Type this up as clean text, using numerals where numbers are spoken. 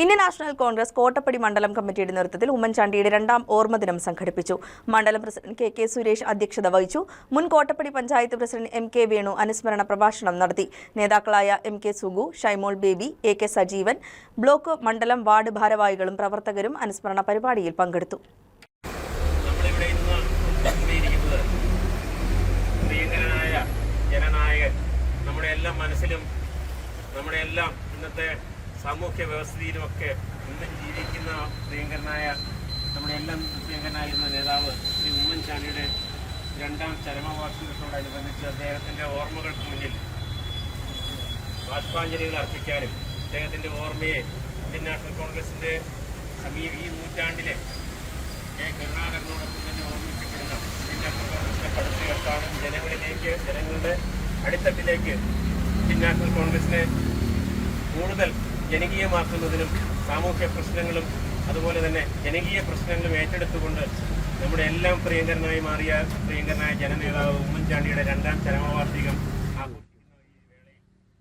Indian national Congress Kottappadi മണ്ഡലം കമ്മിറ്റിയുടെ നേതൃത്വത്തിൽ ഉമ്മൻചാണ്ടിയുടെ രണ്ടാം ഓർമ്മ ദിനം സംഘടിപ്പിച്ചു. മണ്ഡലം പ്രസിഡന്റ് കെ സുരേഷ് അധ്യക്ഷത വഹിച്ചു. മുൻ കോട്ടപ്പടി പഞ്ചായത്ത് പ്രസിഡന്റ് MK വേണു അനുസ്മരണ പ്രഭാഷണം നടത്തി. നേതാക്കളായ MK Sugu, Shymol baby, AK Sajeevan, block മണ്ഡലം വാർഡ് ഭാരവാഹികളും പ്രവർത്തകരും അനുസ്മരണ പരിപാടിയിൽ പങ്കെടുത്തു. നമ്മുടെ എല്ലാം ഇന്നത്തെ സാമൂഹ്യ വ്യവസ്ഥയിലുമൊക്കെ ഇന്ന് ജീവിക്കുന്ന പ്രിയങ്കരനായ നമ്മുടെ എല്ലാം പ്രിയങ്കരനായിരുന്ന നേതാവ് ശ്രീ ഉമ്മൻചാണ്ടിയുടെ രണ്ടാം ചരമവാർഷികത്തോടനുബന്ധിച്ച് അദ്ദേഹത്തിൻ്റെ ഓർമ്മകൾക്ക് മുന്നിൽ ബാഷ്പാഞ്ജലികൾ അർപ്പിക്കാനും അദ്ദേഹത്തിൻ്റെ ഓർമ്മയെ ഇന്ത്യൻ നാഷണൽ കോൺഗ്രസിൻ്റെ ഈ നൂറ്റാണ്ടിലെ കരുണാകരനോടൊപ്പം തന്നെ ഓർമ്മിക്കപ്പെടുന്ന ഇന്ത്യൻ നാഷണൽ കോൺഗ്രസിനെ പടുത്തുയർത്താനും ജനങ്ങളുടെ അടിത്തട്ടിലേക്ക് ഇന്ത്യൻ നാഷണൽ കോൺഗ്രസിനെ കൂടുതൽ ജനകീയമാക്കുന്നതിനും സാമൂഹ്യ പ്രശ്നങ്ങളും അതുപോലെ തന്നെ ജനകീയ പ്രശ്നങ്ങളും ഏറ്റെടുത്തുകൊണ്ട് നമ്മുടെ എല്ലാം പ്രിയങ്കരനായി മാറിയ പ്രിയങ്കരനായ ജനനേതാവ് ഉമ്മൻചാണ്ടിയുടെ രണ്ടാം ചരമവാർഷികം